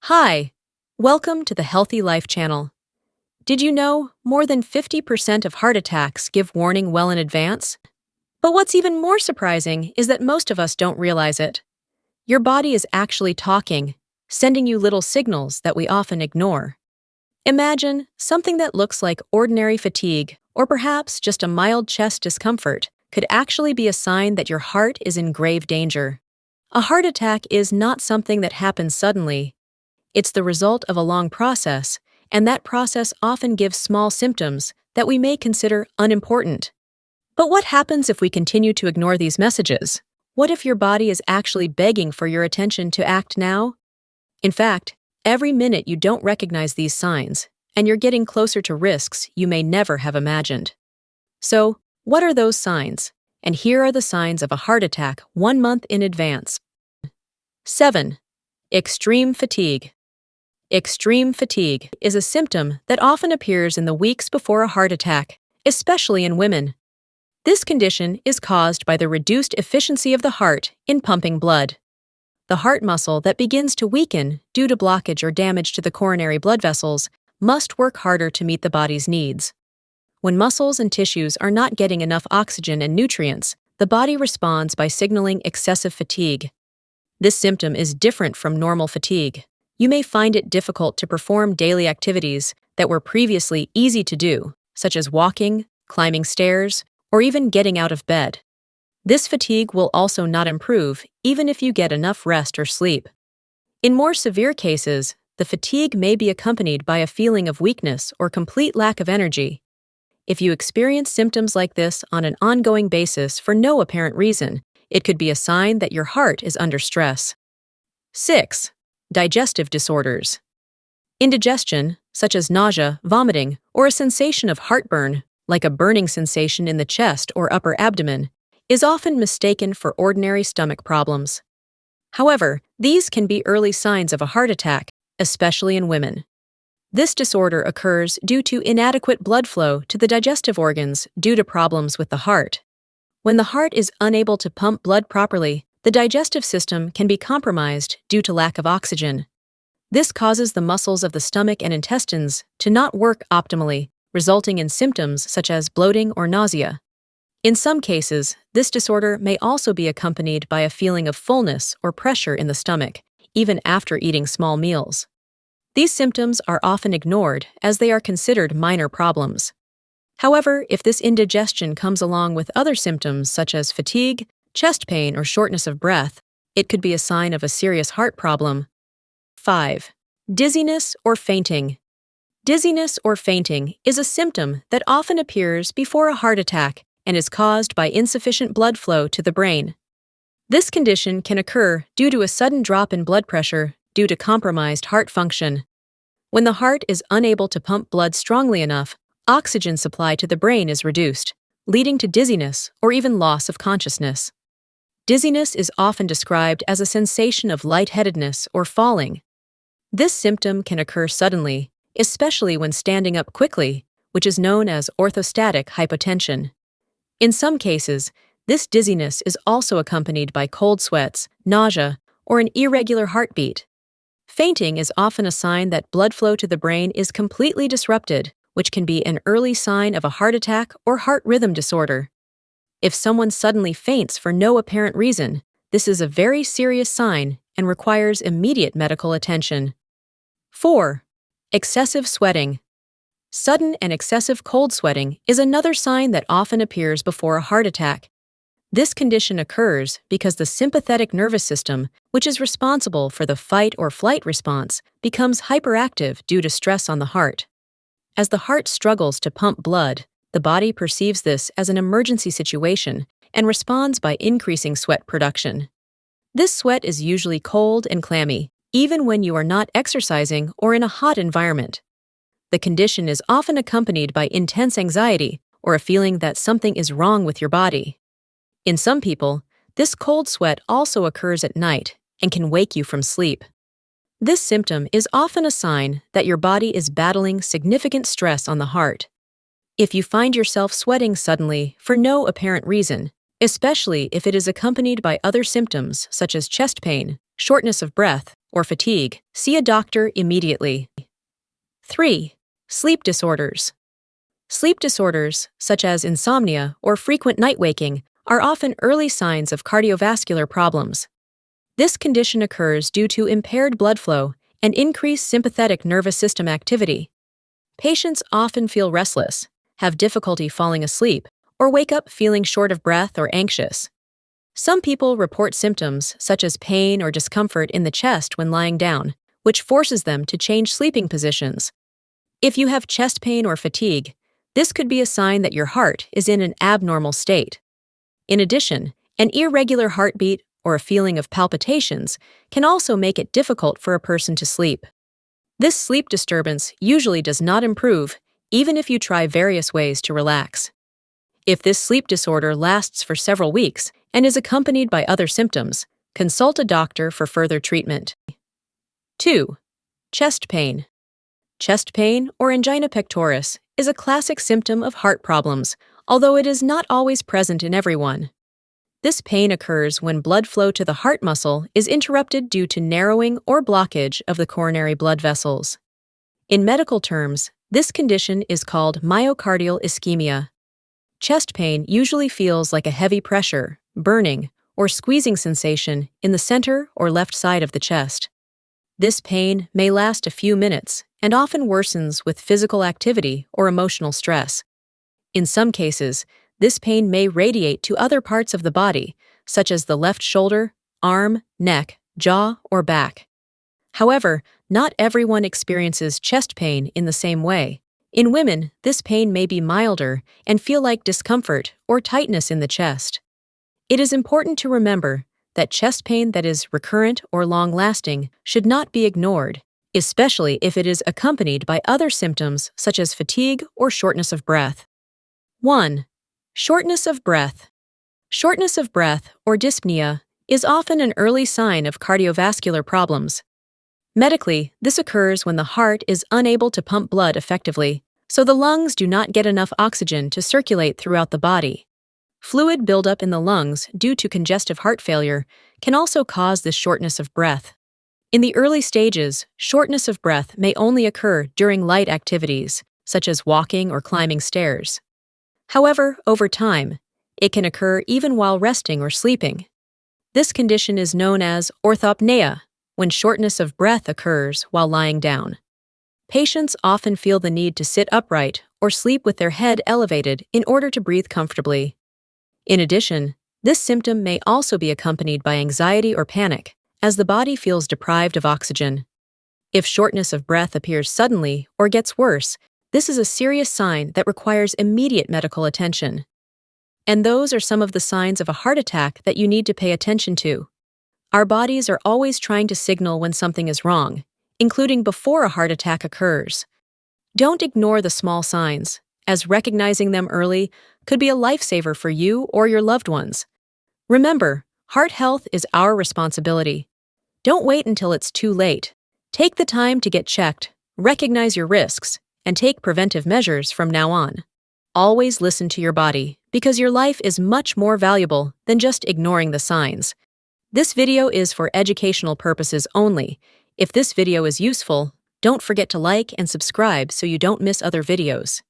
Hi, welcome to the Healthy Life channel. Did you know more than 50% of heart attacks give warning well in advance? But what's even more surprising is that most of us don't realize it. Your body is actually talking, sending you little signals that we often ignore. Imagine something that looks like ordinary fatigue, or perhaps just a mild chest discomfort, could actually be a sign that your heart is in grave danger. A heart attack is not something that happens suddenly. It's the result of a long process, and that process often gives small symptoms that we may consider unimportant. But what happens if we continue to ignore these messages? What if your body is actually begging for your attention to act now? In fact, every minute you don't recognize these signs, and you're getting closer to risks you may never have imagined. So, what are those signs? And here are the signs of a heart attack 1 month in advance. 7. Extreme fatigue. Extreme fatigue is a symptom that often appears in the weeks before a heart attack, especially in women. This condition is caused by the reduced efficiency of the heart in pumping blood. The heart muscle that begins to weaken due to blockage or damage to the coronary blood vessels must work harder to meet the body's needs. When muscles and tissues are not getting enough oxygen and nutrients, the body responds by signaling excessive fatigue. This symptom is different from normal fatigue. You may find it difficult to perform daily activities that were previously easy to do, such as walking, climbing stairs, or even getting out of bed. This fatigue will also not improve even if you get enough rest or sleep. In more severe cases, the fatigue may be accompanied by a feeling of weakness or complete lack of energy. If you experience symptoms like this on an ongoing basis for no apparent reason, it could be a sign that your heart is under stress. 6. Digestive disorders. Indigestion, such as nausea, vomiting, or a sensation of heartburn, like a burning sensation in the chest or upper abdomen, is often mistaken for ordinary stomach problems. However, these can be early signs of a heart attack, especially in women. This disorder occurs due to inadequate blood flow to the digestive organs due to problems with the heart. When the heart is unable to pump blood properly, the digestive system can be compromised due to lack of oxygen. This causes the muscles of the stomach and intestines to not work optimally, resulting in symptoms such as bloating or nausea. In some cases, this disorder may also be accompanied by a feeling of fullness or pressure in the stomach, even after eating small meals. These symptoms are often ignored as they are considered minor problems. However, if this indigestion comes along with other symptoms such as fatigue, chest pain, or shortness of breath, it could be a sign of a serious heart problem. 5. Dizziness or fainting. Dizziness or fainting is a symptom that often appears before a heart attack and is caused by insufficient blood flow to the brain. This condition can occur due to a sudden drop in blood pressure due to compromised heart function. When the heart is unable to pump blood strongly enough, oxygen supply to the brain is reduced, leading to dizziness or even loss of consciousness. Dizziness is often described as a sensation of lightheadedness or falling. This symptom can occur suddenly, especially when standing up quickly, which is known as orthostatic hypotension. In some cases, this dizziness is also accompanied by cold sweats, nausea, or an irregular heartbeat. Fainting is often a sign that blood flow to the brain is completely disrupted, which can be an early sign of a heart attack or heart rhythm disorder. If someone suddenly faints for no apparent reason, this is a very serious sign and requires immediate medical attention. 4. Excessive sweating. Sudden and excessive cold sweating is another sign that often appears before a heart attack. This condition occurs because the sympathetic nervous system, which is responsible for the fight or flight response, becomes hyperactive due to stress on the heart. As the heart struggles to pump blood, the body perceives this as an emergency situation and responds by increasing sweat production. This sweat is usually cold and clammy, even when you are not exercising or in a hot environment. The condition is often accompanied by intense anxiety or a feeling that something is wrong with your body. In some people, this cold sweat also occurs at night and can wake you from sleep. This symptom is often a sign that your body is battling significant stress on the heart. If you find yourself sweating suddenly for no apparent reason, especially if it is accompanied by other symptoms such as chest pain, shortness of breath, or fatigue, see a doctor immediately. 3. Sleep disorders. Sleep disorders, such as insomnia or frequent night waking, are often early signs of cardiovascular problems. This condition occurs due to impaired blood flow and increased sympathetic nervous system activity. Patients often feel restless, have difficulty falling asleep, or wake up feeling short of breath or anxious. Some people report symptoms such as pain or discomfort in the chest when lying down, which forces them to change sleeping positions. If you have chest pain or fatigue, this could be a sign that your heart is in an abnormal state. In addition, an irregular heartbeat or a feeling of palpitations can also make it difficult for a person to sleep. This sleep disturbance usually does not improve, even if you try various ways to relax. If this sleep disorder lasts for several weeks and is accompanied by other symptoms, consult a doctor for further treatment. 2. Chest pain. Chest pain, or angina pectoris, is a classic symptom of heart problems, although it is not always present in everyone. This pain occurs when blood flow to the heart muscle is interrupted due to narrowing or blockage of the coronary blood vessels. In medical terms, this condition is called myocardial ischemia. Chest pain usually feels like a heavy pressure, burning, or squeezing sensation in the center or left side of the chest. This pain may last a few minutes and often worsens with physical activity or emotional stress. In some cases, this pain may radiate to other parts of the body, such as the left shoulder, arm, neck, jaw, or back. However, not everyone experiences chest pain in the same way. In women, this pain may be milder and feel like discomfort or tightness in the chest. It is important to remember that chest pain that is recurrent or long-lasting should not be ignored, especially if it is accompanied by other symptoms such as fatigue or shortness of breath. 1. Shortness of breath. Shortness of breath, or dyspnea, is often an early sign of cardiovascular problems. Medically, this occurs when the heart is unable to pump blood effectively, so the lungs do not get enough oxygen to circulate throughout the body. Fluid buildup in the lungs due to congestive heart failure can also cause this shortness of breath. In the early stages, shortness of breath may only occur during light activities, such as walking or climbing stairs. However, over time, it can occur even while resting or sleeping. This condition is known as orthopnea, when shortness of breath occurs while lying down. Patients often feel the need to sit upright or sleep with their head elevated in order to breathe comfortably. In addition, this symptom may also be accompanied by anxiety or panic, as the body feels deprived of oxygen. If shortness of breath appears suddenly or gets worse, this is a serious sign that requires immediate medical attention. And those are some of the signs of a heart attack that you need to pay attention to. Our bodies are always trying to signal when something is wrong, including before a heart attack occurs. Don't ignore the small signs, as recognizing them early could be a lifesaver for you or your loved ones. Remember, heart health is our responsibility. Don't wait until it's too late. Take the time to get checked, recognize your risks, and take preventive measures from now on. Always listen to your body, because your life is much more valuable than just ignoring the signs. This video is for educational purposes only. If this video is useful, don't forget to like and subscribe so you don't miss other videos.